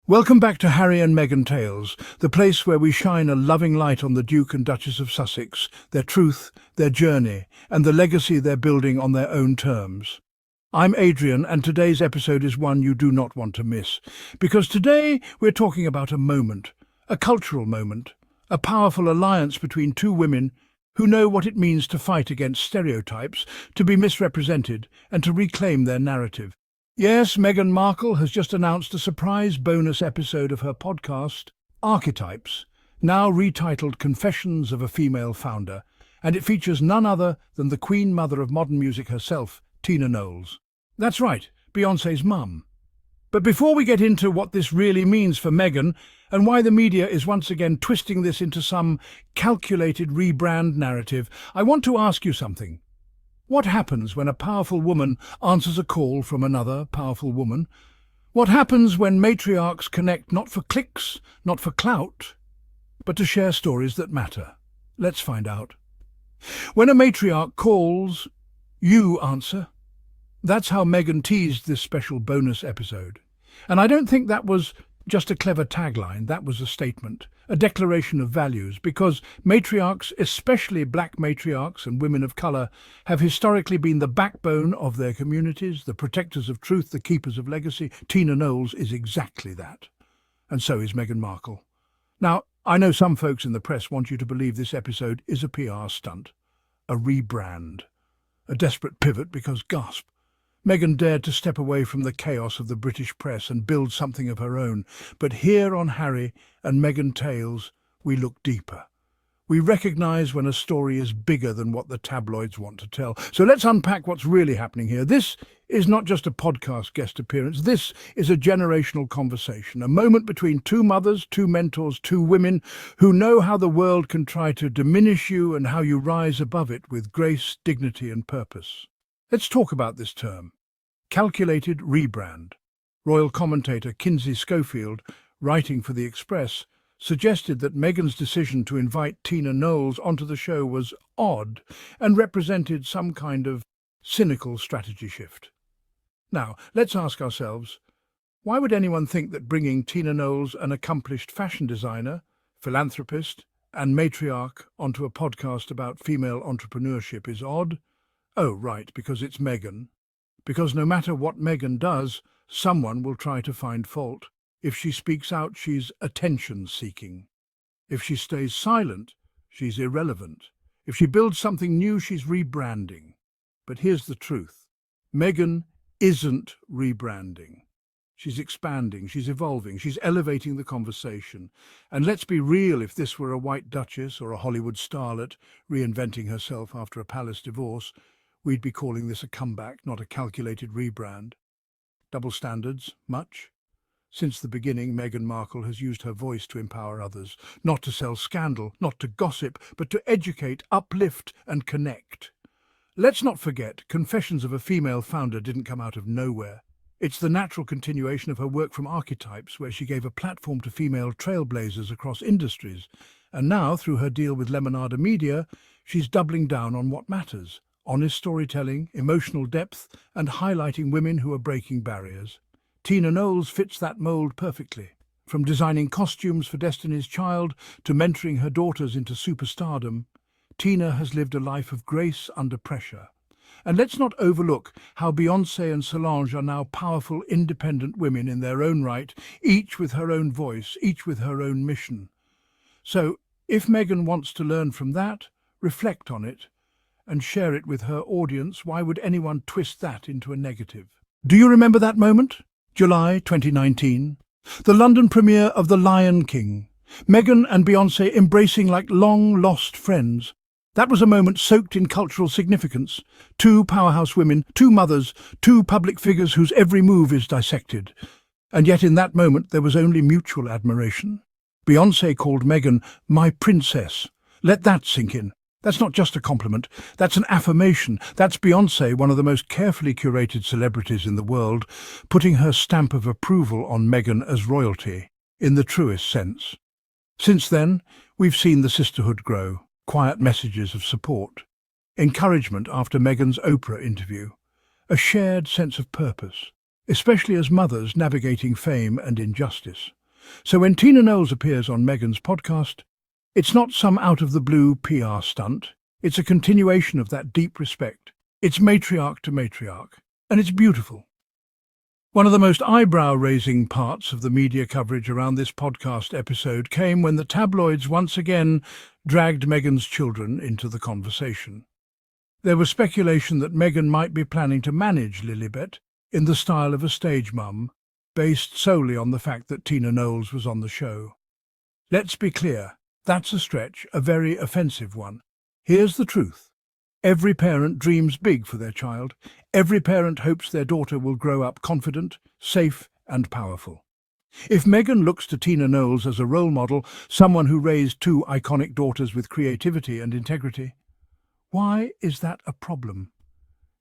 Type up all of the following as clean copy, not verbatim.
Welcome back to Harry and Meghan Tales, the place where we shine a loving light on the Duke and Duchess of Sussex, their truth, their journey, and the legacy they're building on their own terms. I'm Adrian, and today's episode is one you do not want to miss, because today we're talking about a moment, a cultural moment, a powerful alliance between two women who know what it means to fight against stereotypes, to be misrepresented, and to reclaim their narrative. Yes, Meghan Markle has just announced a surprise bonus episode of her podcast, Archetypes, now retitled Confessions of a Female Founder, and it features none other than the Queen Mother of modern music herself, Tina Knowles. That's right, Beyoncé's mum. But before we get into what this really means for Meghan, and why the media is once again twisting this into some calculated rebrand narrative, I want to ask you something. What happens when a powerful woman answers a call from another powerful woman? What happens when matriarchs connect not for clicks, not for clout, but to share stories that matter? Let's find out. When a matriarch calls, you answer. That's how Meghan teased this special bonus episode. And I don't think that was just a clever tagline, that was a statement, a declaration of values, because matriarchs, especially black matriarchs and women of colour, have historically been the backbone of their communities, the protectors of truth, the keepers of legacy. Tina Knowles is exactly that. And so is Meghan Markle. Now, I know some folks in the press want you to believe this episode is a PR stunt, a rebrand, a desperate pivot because, gasp, Meghan dared to step away from the chaos of the British press and build something of her own. But here on Harry and Meghan Tales, we look deeper. We recognise when a story is bigger than what the tabloids want to tell. So let's unpack what's really happening here. This is not just a podcast guest appearance. This is a generational conversation, a moment between two mothers, two mentors, two women who know how the world can try to diminish you and how you rise above it with grace, dignity and purpose. Let's talk about this term. Calculated rebrand. Royal commentator Kinsey Schofield, writing for The Express, suggested that Meghan's decision to invite Tina Knowles onto the show was odd and represented some kind of cynical strategy shift. Now, let's ask ourselves, why would anyone think that bringing Tina Knowles, an accomplished fashion designer, philanthropist, and matriarch, onto a podcast about female entrepreneurship is odd? Oh, right, because it's Meghan. Because no matter what Meghan does, someone will try to find fault. If she speaks out, she's attention-seeking. If she stays silent, she's irrelevant. If she builds something new, she's rebranding. But here's the truth. Meghan isn't rebranding. She's expanding, she's evolving, she's elevating the conversation. And let's be real, if this were a white duchess or a Hollywood starlet reinventing herself after a palace divorce, we'd be calling this a comeback, not a calculated rebrand. Double standards, much? Since the beginning, Meghan Markle has used her voice to empower others, not to sell scandal, not to gossip, but to educate, uplift and connect. Let's not forget, Confessions of a Female Founder didn't come out of nowhere. It's the natural continuation of her work from Archetypes, where she gave a platform to female trailblazers across industries. And now, through her deal with Lemonada Media, she's doubling down on what matters. Honest storytelling, emotional depth, and highlighting women who are breaking barriers. Tina Knowles fits that mould perfectly. From designing costumes for Destiny's Child to mentoring her daughters into superstardom, Tina has lived a life of grace under pressure. And let's not overlook how Beyoncé and Solange are now powerful, independent women in their own right, each with her own voice, each with her own mission. So, if Meghan wants to learn from that, reflect on it, and share it with her audience, why would anyone twist that into a negative? Do you remember that moment? July 2019. The London premiere of The Lion King. Meghan and Beyoncé embracing like long-lost friends. That was a moment soaked in cultural significance. Two powerhouse women, two mothers, two public figures whose every move is dissected. And yet in that moment there was only mutual admiration. Beyoncé called Meghan my princess. Let that sink in. That's not just a compliment, that's an affirmation. That's Beyoncé, one of the most carefully curated celebrities in the world, putting her stamp of approval on Meghan as royalty, in the truest sense. Since then, we've seen the sisterhood grow, quiet messages of support, encouragement after Meghan's Oprah interview, a shared sense of purpose, especially as mothers navigating fame and injustice. So when Tina Knowles appears on Meghan's podcast, it's not some out-of-the-blue PR stunt. It's a continuation of that deep respect. It's matriarch to matriarch, and it's beautiful. One of the most eyebrow-raising parts of the media coverage around this podcast episode came when the tabloids once again dragged Meghan's children into the conversation. There was speculation that Meghan might be planning to manage Lilibet in the style of a stage mum, based solely on the fact that Tina Knowles was on the show. Let's be clear, that's a stretch, a very offensive one. Here's the truth. Every parent dreams big for their child. Every parent hopes their daughter will grow up confident, safe, and powerful. If Meghan looks to Tina Knowles as a role model, someone who raised two iconic daughters with creativity and integrity, why is that a problem?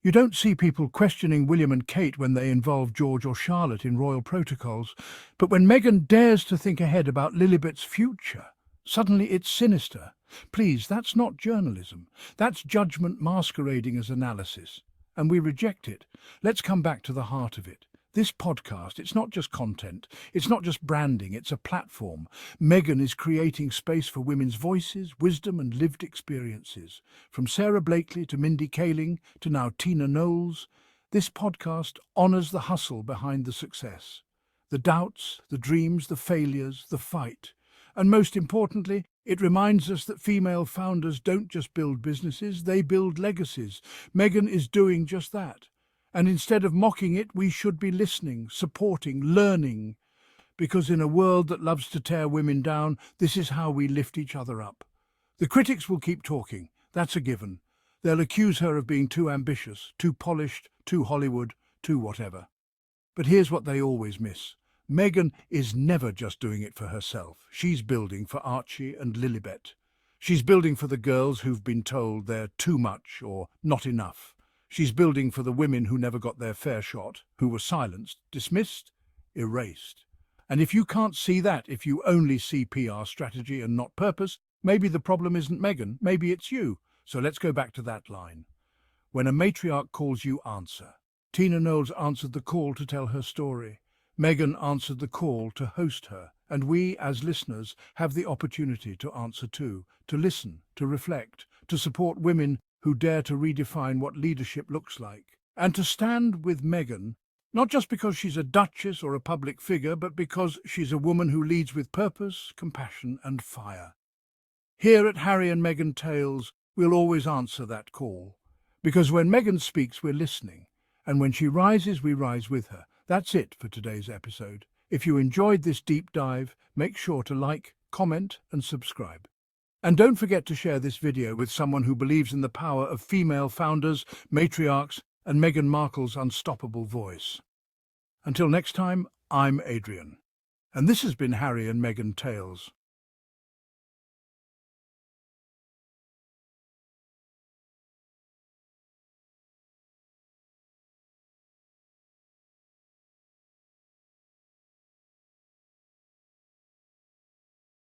You don't see people questioning William and Kate when they involve George or Charlotte in royal protocols, but when Meghan dares to think ahead about Lilibet's future, suddenly it's sinister. Please, that's not journalism. That's judgment masquerading as analysis. And we reject it. Let's come back to the heart of it. This podcast, it's not just content. It's not just branding. It's a platform. Meghan is creating space for women's voices, wisdom and lived experiences. From Sarah Blakely to Mindy Kaling to now Tina Knowles, this podcast honors the hustle behind the success. The doubts, the dreams, the failures, the fight. And most importantly, it reminds us that female founders don't just build businesses, they build legacies. Meghan is doing just that. And instead of mocking it, we should be listening, supporting, learning. Because in a world that loves to tear women down, this is how we lift each other up. The critics will keep talking, that's a given. They'll accuse her of being too ambitious, too polished, too Hollywood, too whatever. But here's what they always miss. Meghan is never just doing it for herself. She's building for Archie and Lilibet. She's building for the girls who've been told they're too much or not enough. She's building for the women who never got their fair shot, who were silenced, dismissed, erased. And if you can't see that, if you only see PR strategy and not purpose, maybe the problem isn't Meghan, maybe it's you. So let's go back to that line. When a matriarch calls you, answer. Tina Knowles answered the call to tell her story. Meghan answered the call to host her, and we, as listeners, have the opportunity to answer too, to listen, to reflect, to support women who dare to redefine what leadership looks like, and to stand with Meghan, not just because she's a duchess or a public figure, but because she's a woman who leads with purpose, compassion, and fire. Here at Harry and Meghan Tales, we'll always answer that call, because when Meghan speaks, we're listening, and when she rises, we rise with her. That's it for today's episode. If you enjoyed this deep dive, make sure to like, comment, and subscribe. And don't forget to share this video with someone who believes in the power of female founders, matriarchs, and Meghan Markle's unstoppable voice. Until next time, I'm Adrian. And this has been Harry and Meghan Tales.